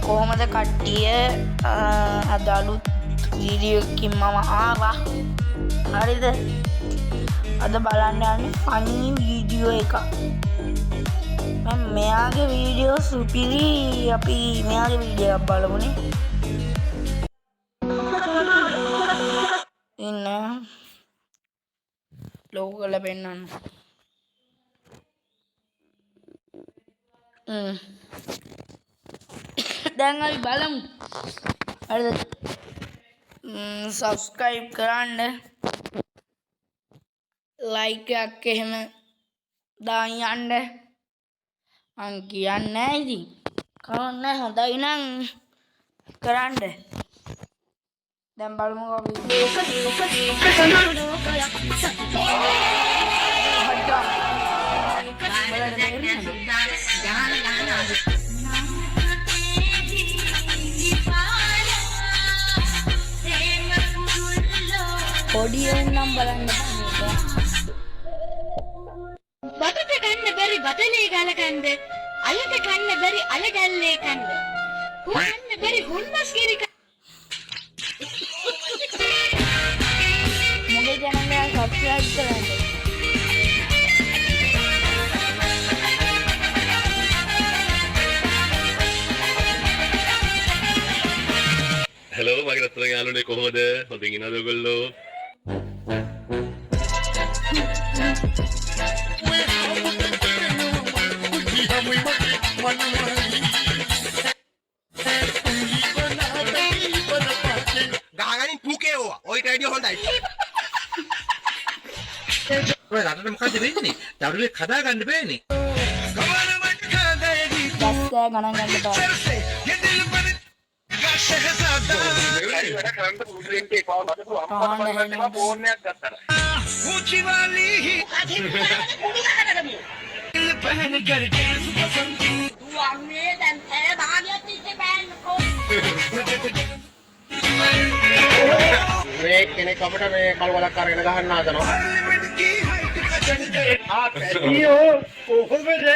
කොහොමද කට්ටිය අද අලුත් වීඩියෝ එකකින් මම ආවා. හරිද? අද බලන්න යන්නේ ෆනි වීඩියෝ එකක්. මම මෙයාගේ වීඩියෝ සුපිරි. අපි මෙයාගේ වීඩියෝ එකක් බලමුනේ. ඉන්න ලෝගෝ කරලා පෙන්නන්න. දැන් අපි බලමු. හරිද? සබ්ස්ක්‍රයිබ් කරන්න, ලයික් එකක් එහෙම දාන්න යන්න. මං කියන්නේ නැහැ ඉතින්. කවන්න හොඳයි නම් කරන්න. දැන් බලමු අපි. පොඩි නම් බලන්න. බතට කන්න බැරි බතලේ ගල කන්ද, අලට කන්න බැරි අල ගැල්ලේ කන්ද, හුන්න බැරි හුන්නස් කිරි මොකද ජනයා සබ්ස්ක්‍රයිබ් කරන්න. Hello, මගේ රත්තරන් යාළුවනේ කොහොමද? හොඳින් ඉන්නවද ඔයගොල්ලෝ? ගහගනින් පුකේ ඕවා. ඔයිට වැඩිය හොඳයි. ඔය රටට මොකද වෙන්නේ? දරුවෙක් හදා ගන්න බෑනේ. දැස්කෑ ගණන් ගන්න බෑ. මේ කෙනෙක් අපිට මේ කල්වලක් අරගෙන ගහන්න හදනවා. පැටියෝ කොහොමද?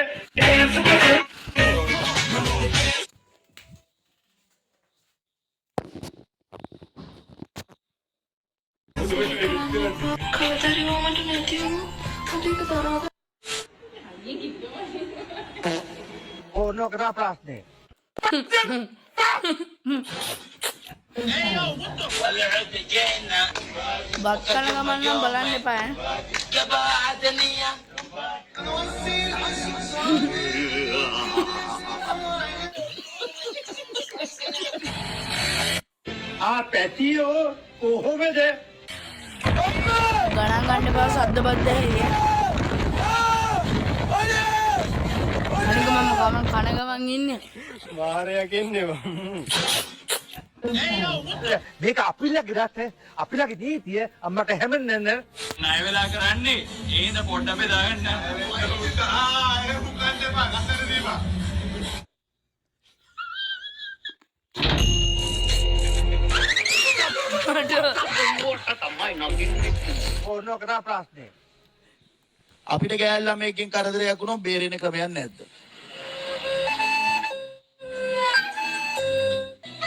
ඕනෝ කරා ප්‍රශ්නේ. බත් කන ගමන් නම් බලන්න එපා. පැටියෝ කොහොමද? ගණන් ගන්න එපා. සද්ද බද්ද ඇහිය. අනික මම ගමන් කන ගමන් ඉන්නේ. වාරයක් එන්නේ. මේක අපිලගේ රට, අපිලගේ නීතිය අම්මට හැමෙන්නේ නැහැ. ණය වෙලා කරන්නේ ඒඳ පොඩ්ඩක් බෙදාගන්න. ඕනෝ කරා ප්‍රශ්නේ. අපිට ගෑල් ළමයෙක්ගෙන් කරදරයක් වුණොත් බේරෙන ක්‍රමයක් නැද්ද?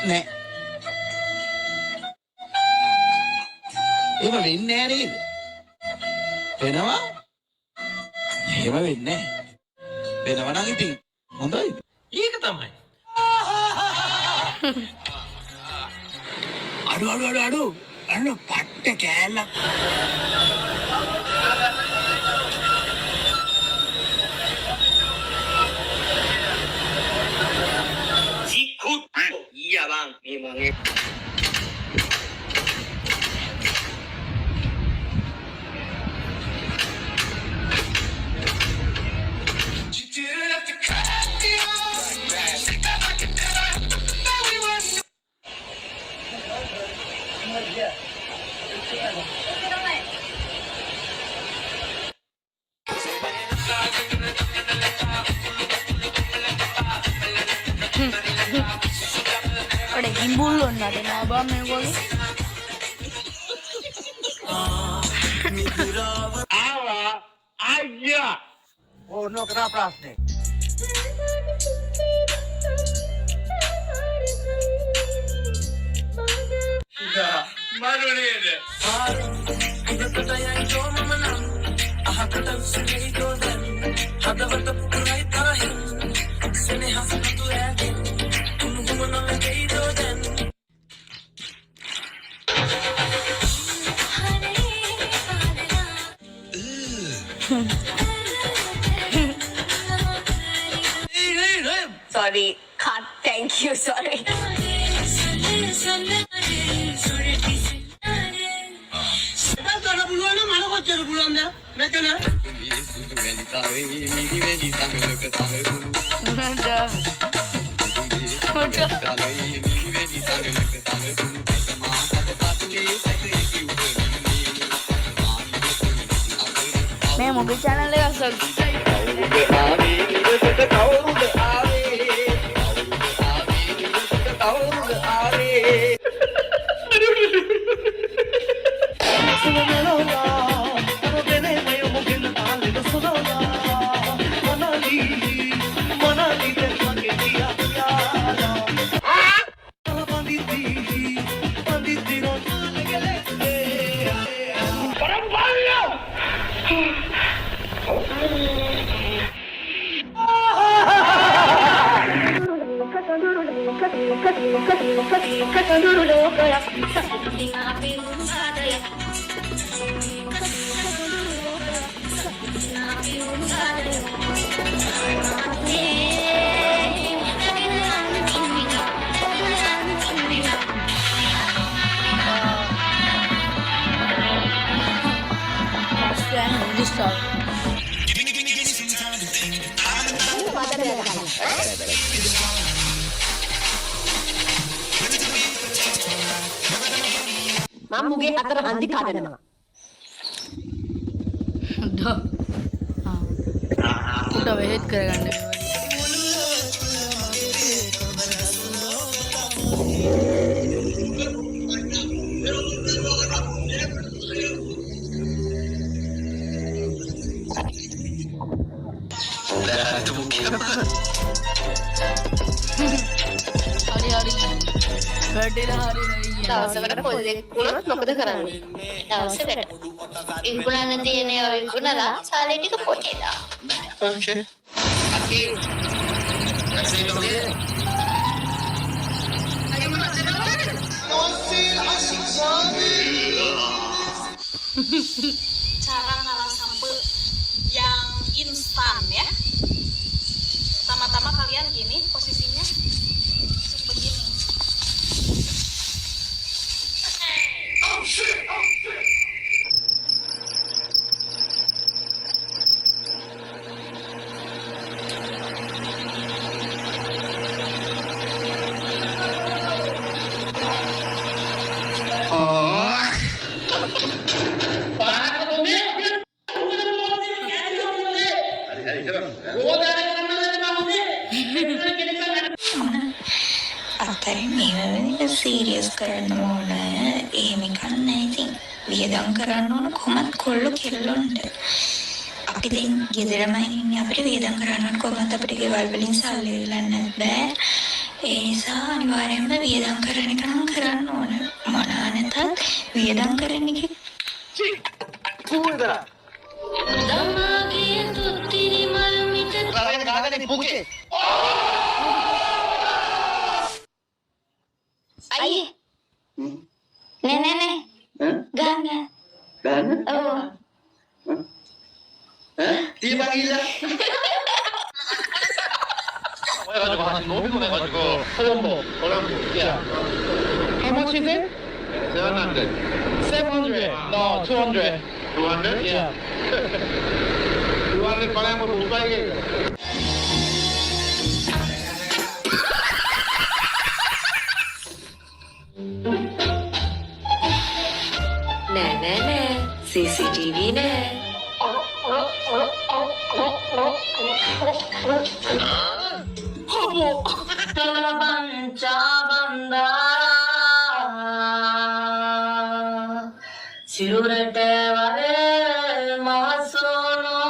නෑ. එහෙම වෙන්නේ නෑ නේද? වෙනවා? එහෙම වෙන්නේ නෑ. වෙනවා නම් ඉතින් හොඳයි. ඒක තමයි. අඩු පට්ට කෑල්ලක්. Iya bang, memang Ada gimbal loh, ada nabah megol. Aja. ඕනෝ කරා ප්‍රශ්නේ. නේද? Sorry, can't. Thank you. Sorry. මේ මොකද channel එක subscribe මම මුගේ අතර හන්දි කඩනවා. උට වෙහෙත් කරගන්න හරි හරි වැටිලා හරි හරි දවසකට පොල්ලෙක් වුණොත් මොකද කරන්නේ? දවසකට ඉක්ුණන්න තියෙන ඒවා ඉක්ුණලා සාලේ ටික පොටේ දාන්න. Okay. Aquí. Cara ngalah sampo yang instan ya. Pertama-tama kalian gini posisinya begini. අතරේ මේ වෙලාවට සීරියස් කරන්න ඕන. එහෙම කරන්න ඉතින් වියදම් කරන්න ඕන කොහොමද කොල්ල කෙල්ලොන්ට. අපි දැන් ගෙදරම ඉන්නේ අපිට වියදම් කරන්න ඕන කොහොමද අපිට ගෙවල් වලින් සල්ලි දෙන්න බෑ. ඒ නිසා අනිවාර්යයෙන්ම වියදම් කරන එක නම් කරන්න ඕන. මොනවා නැතත් වියදම් කරන්න එක. Puda. දමාගේ තුත්තිරි මල් මිට Raranya kagak nih puke. අයියේ නෑ ගන්න ඔව් Tiba gila. How much is it? 700. 700. No, 200. 200? Yeah. 200 paling berubah gitu. නෑ CCTV නෑ. සිරුරට වල මාසෝනෝ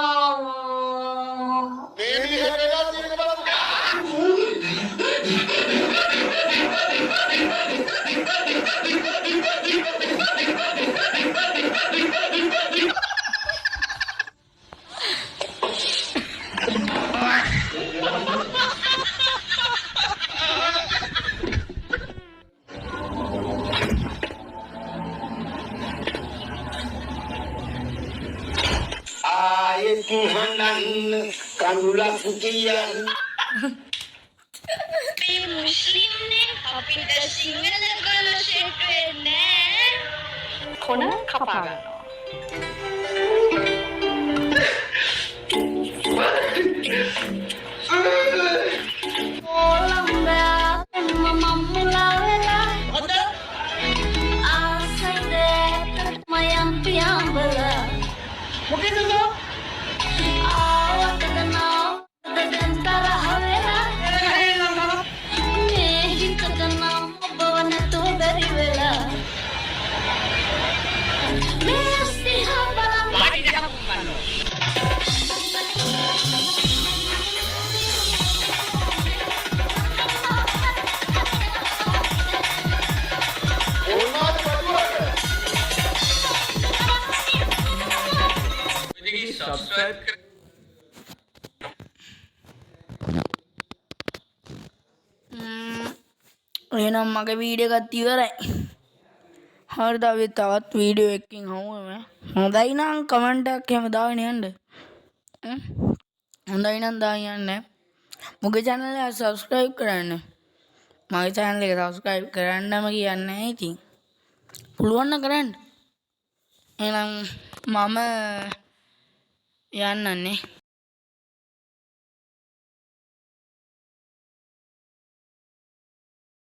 මේ මුස්ලිම්නේ අපිට සිංහල ගොල්ලෝ ෂෙට් වෙන්නේ කොන කපා ගන්නවා. එහෙනම් මගේ වීඩියෝ එකත් ඉවරයි. හරිද? අපි තවත් වීඩියෝ එකකින් හමුවෙමු. හොඳයි නම් කමෙන්ට් එකක් එහෙම දාගෙන යන්න. හොඳයි නම් දාගෙන යන්න. මගේ channel එක subscribe කරන්න. මගේ channel එක subscribe කරන්නම කියන්නේ ඉතින්. පුළුවන් නම් කරන්න. එහෙනම් මම යන්නන්නේ.